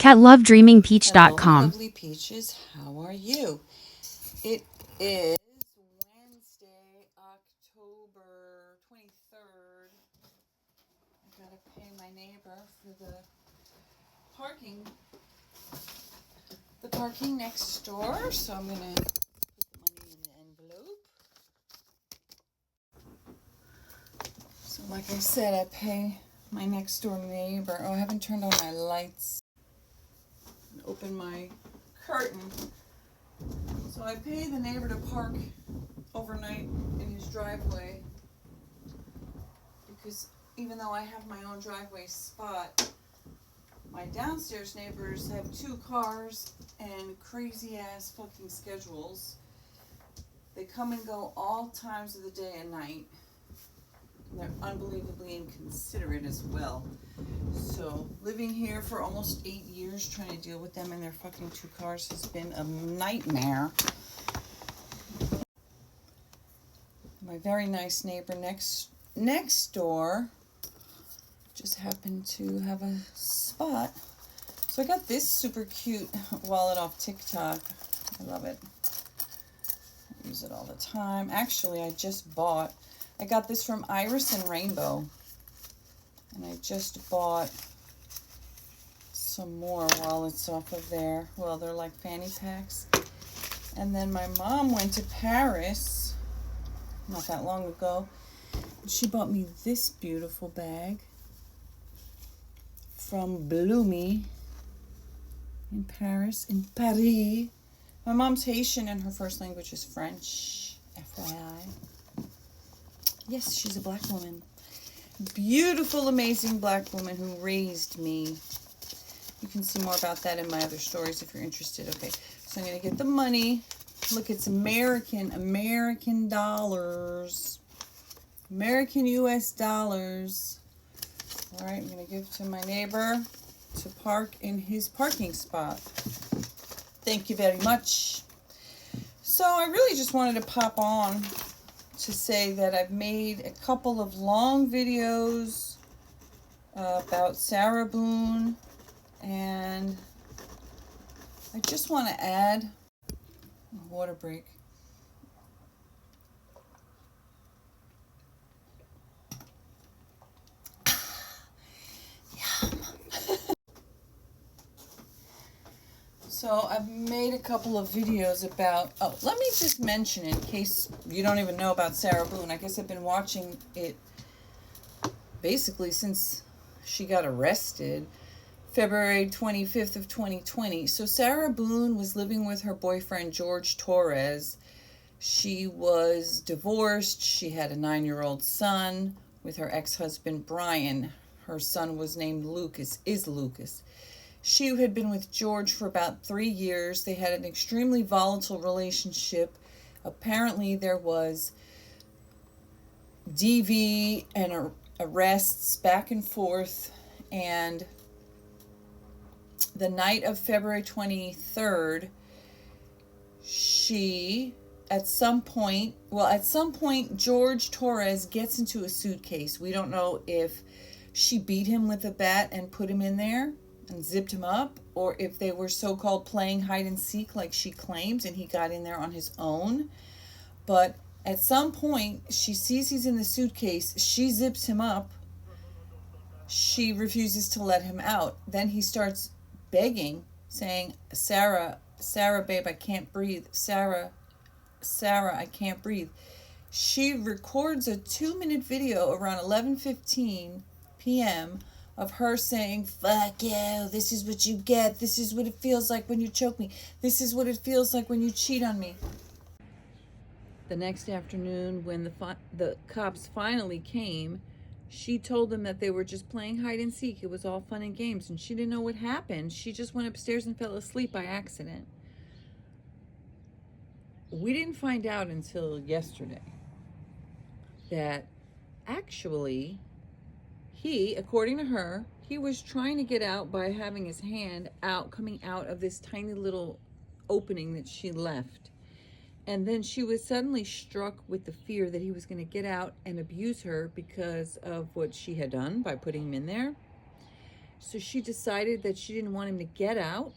at Hello, lovedreamingpeach.com. lovely peaches. How are you? It is Wednesday, October 23rd. I gotta pay my neighbor for the parking next door. So I'm gonna put the money in the envelope. So like I said, I pay my next door neighbor. Oh, I haven't turned on my lights. Open my curtain. So I pay the neighbor to park overnight in his driveway because even though I have my own driveway spot, my downstairs neighbors have 2 cars and crazy ass fucking schedules. They come and go all times of the day and night. And they're unbelievably inconsiderate as well. So living here for almost 8 years trying to deal with them and their fucking 2 cars has been a nightmare. My very nice neighbor next door just happened to have a spot. So I got this super cute wallet off TikTok. I love it. I use it all the time. Actually, I got this from Iris and Rainbow. And I just bought some more wallets off of there. Well, they're like fanny packs. And then my mom went to Paris not that long ago. She bought me this beautiful bag from Bloomy in Paris, in Paris. My mom's Haitian and her first language is French, FYI. Yes, she's a black woman. Beautiful, amazing black woman who raised me. You can see more about that in my other stories if you're interested. Okay, so I'm going to get the money. Look, it's American dollars. American US dollars. All right, I'm going to give to my neighbor to park in his parking spot. Thank you very much. So I really just wanted to pop on to say that I've made a couple of long videos about Sarah Boone, and I just want to add a water break. So I've made a couple of videos about, let me just mention in case you don't even know about Sarah Boone. I guess I've been watching it basically since she got arrested, February 25th of 2020. So Sarah Boone was living with her boyfriend, George Torres. She was divorced. She had a 9-year-old son with her ex-husband, Brian. Her son was named Lucas. She had been with George for about 3 years. They had an extremely volatile relationship. Apparently there was DV and arrests back and forth. And the night of February 23rd, at some point, George Torres gets into a suitcase. We don't know if she beat him with a bat and put him in there and zipped him up, or if they were so-called playing hide and seek like she claims and he got in there on his own. But at some point, she sees he's in the suitcase. She zips him up. She refuses to let him out. Then he starts begging, saying, Sarah, babe, I can't breathe. Sarah, I can't breathe. She records a 2-minute video around 11:15 p.m. of her saying, fuck you, this is what you get. This is what it feels like when you choke me. This is what it feels like when you cheat on me. The next afternoon, when the cops finally came, she told them that they were just playing hide and seek. It was all fun and games, and she didn't know what happened. She just went upstairs and fell asleep by accident. We didn't find out until yesterday that actually he, according to her, he was trying to get out by having his hand out, coming out of this tiny little opening that she left. And then she was suddenly struck with the fear that he was going to get out and abuse her because of what she had done by putting him in there. So she decided that she didn't want him to get out.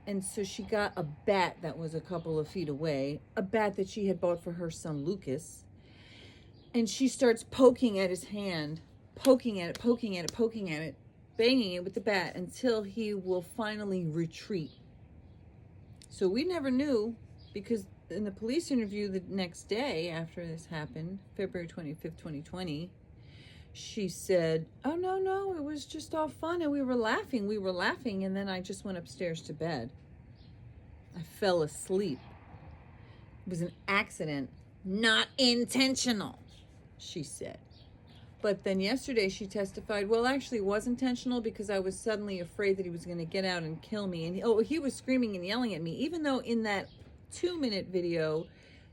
And so she got a bat that was a couple of feet away, a bat that she had bought for her son Lucas. And she starts poking at his hand, poking at it, poking at it, poking at it, banging it with the bat until he will finally retreat. So we never knew, because in the police interview the next day after this happened, February 25th, 2020, she said, oh, no, it was just all fun and we were laughing, and then I just went upstairs to bed. I fell asleep. It was an accident, not intentional, she said. But then yesterday she testified, well, actually it was intentional because I was suddenly afraid that he was going to get out and kill me. And he was screaming and yelling at me, even though in that 2-minute video,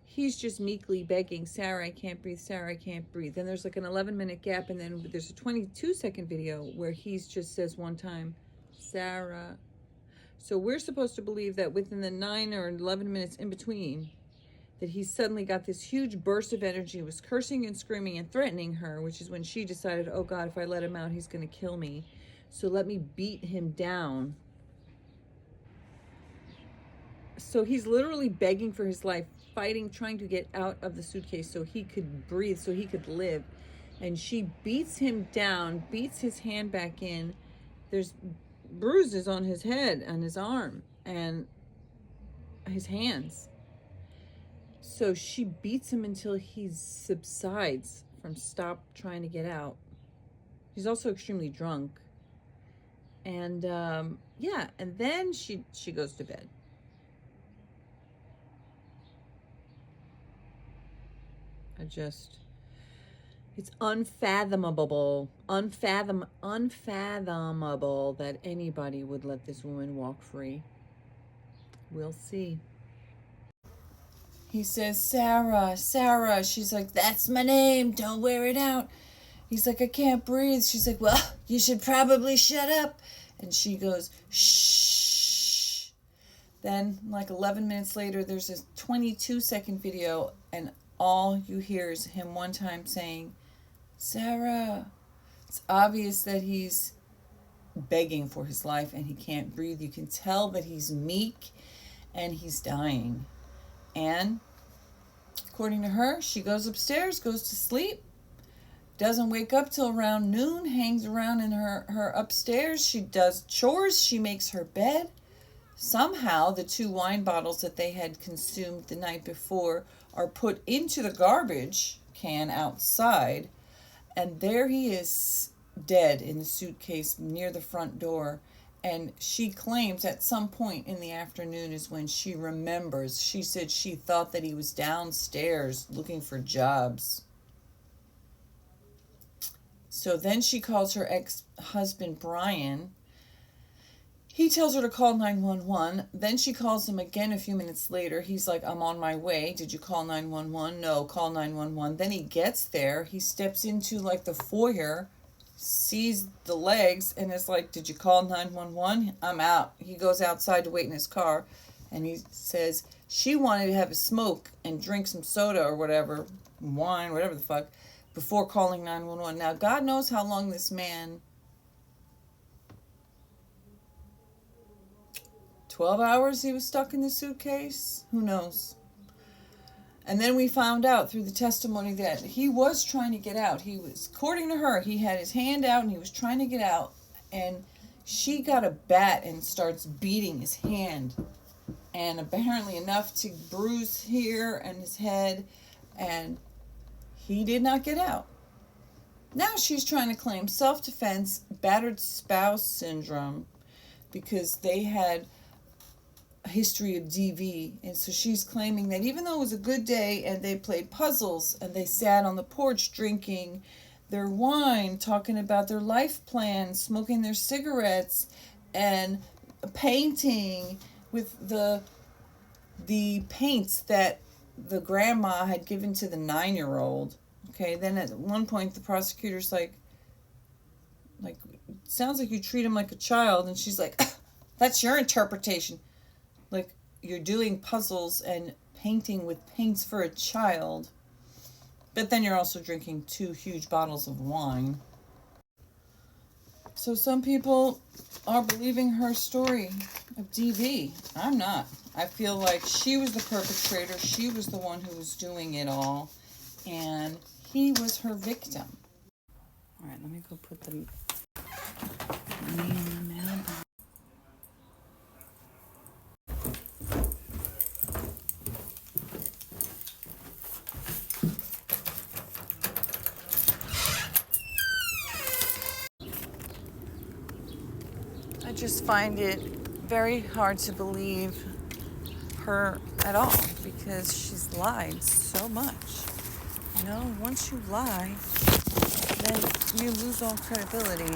he's just meekly begging, Sarah, I can't breathe, Sarah, I can't breathe. Then there's like an 11-minute gap, and then there's a 22-second video where he just says one time, Sarah. So we're supposed to believe that within the 9 or 11 minutes in between, that he suddenly got this huge burst of energy, was cursing and screaming and threatening her, which is when she decided, oh God, if I let him out, he's going to kill me. So let me beat him down. So he's literally begging for his life, fighting, trying to get out of the suitcase so he could breathe, so he could live. And she beats him down, beats his hand back in. There's bruises on his head, on his arm, and his hands. So she beats him until he subsides from stop trying to get out. He's also extremely drunk. And yeah, and then she goes to bed. It's unfathomable that anybody would let this woman walk free. We'll see. He says, Sarah, Sarah. She's like, that's my name. Don't wear it out. He's like, I can't breathe. She's like, well, you should probably shut up. And she goes, shh. Then, like 11 minutes later, there's a 22-second video, and all you hear is him one time saying, Sarah. It's obvious that he's begging for his life and he can't breathe. You can tell that he's meek and he's dying. And according to her, she goes upstairs, goes to sleep, doesn't wake up till around noon, hangs around in her upstairs. She does chores, she makes her bed. Somehow the 2 wine bottles that they had consumed the night before are put into the garbage can outside, and there he is dead in the suitcase near the front door. And she claims at some point in the afternoon is when she remembers. She said she thought that he was downstairs looking for jobs. So then she calls her ex-husband, Brian. He tells her to call 911. Then she calls him again a few minutes later. He's like, I'm on my way. Did you call 911? No, call 911. Then he gets there. He steps into like the foyer, sees the legs, and is like, did you call 911? I'm out. He goes outside to wait in his car, and he says she wanted to have a smoke and drink some soda or whatever, wine, whatever the fuck, before calling 911. Now, God knows how long this man, 12 hours he was stuck in the suitcase? Who knows? And then we found out through the testimony that he was trying to get out. He was, according to her, he had his hand out and he was trying to get out. And she got a bat and starts beating his hand. And apparently enough to bruise here and his head. And he did not get out. Now she's trying to claim self-defense, battered spouse syndrome, because they had history of DV, and so she's claiming that even though it was a good day and they played puzzles and they sat on the porch drinking their wine, talking about their life plans, smoking their cigarettes, and painting with the paints that the grandma had given to the 9-year-old. Okay, then at one point the prosecutor's like sounds like you treat him like a child, and she's like, that's your interpretation. Like, you're doing puzzles and painting with paints for a child, but then you're also drinking 2 huge bottles of wine. So some people are believing her story of DV. I'm not. I feel like she was the perpetrator. She was the one who was doing it all. And he was her victim. All right, let me go put the money in the mailbox. I just find it very hard to believe her at all because she's lied so much. You know, once you lie, then you lose all credibility.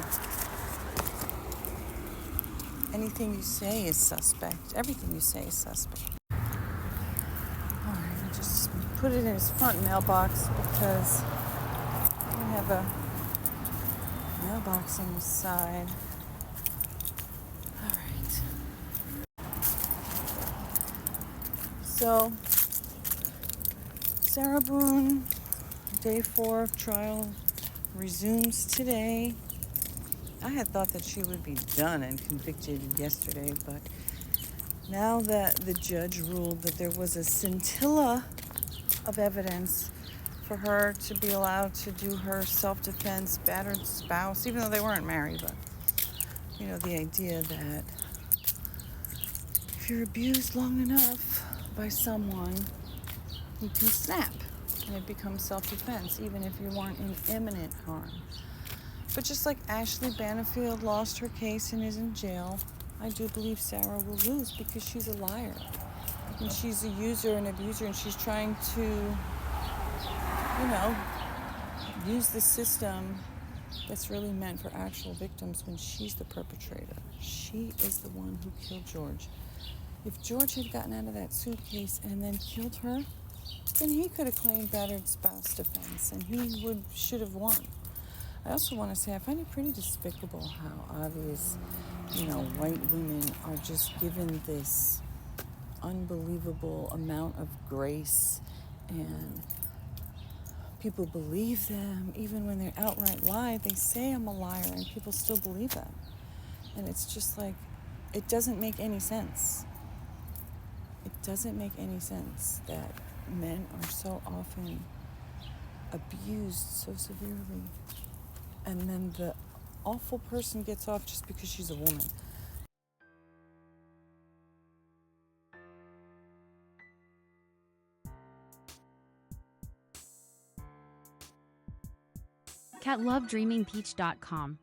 Anything you say is suspect. Everything you say is suspect. All right, I just put it in his front mailbox because I have a mailbox on the side. All right. So, Sarah Boone, day 4 of trial resumes today. I had thought that she would be done and convicted yesterday, but now that the judge ruled that there was a scintilla of evidence for her to be allowed to do her self-defense, battered spouse, even though they weren't married, but, you know, the idea that if you're abused long enough by someone, you can snap and it becomes self-defense, even if you weren't in imminent harm. But just like Ashley Bannifield lost her case and is in jail, I do believe Sarah will lose because she's a liar. And she's a user and abuser, and she's trying to, you know, use the system that's really meant for actual victims when she's the perpetrator. She is the one who killed George. If George had gotten out of that suitcase and then killed her, then he could have claimed battered spouse defense, and he should have won. I also want to say I find it pretty despicable how obvious, you know, white women are just given this unbelievable amount of grace, and people believe them. Even when they're outright lie, they say I'm a liar, and people still believe them. And it's just like, it doesn't make any sense. It doesn't make any sense that men are so often abused so severely, and then the awful person gets off just because she's a woman. At lovedreamingpeach.com.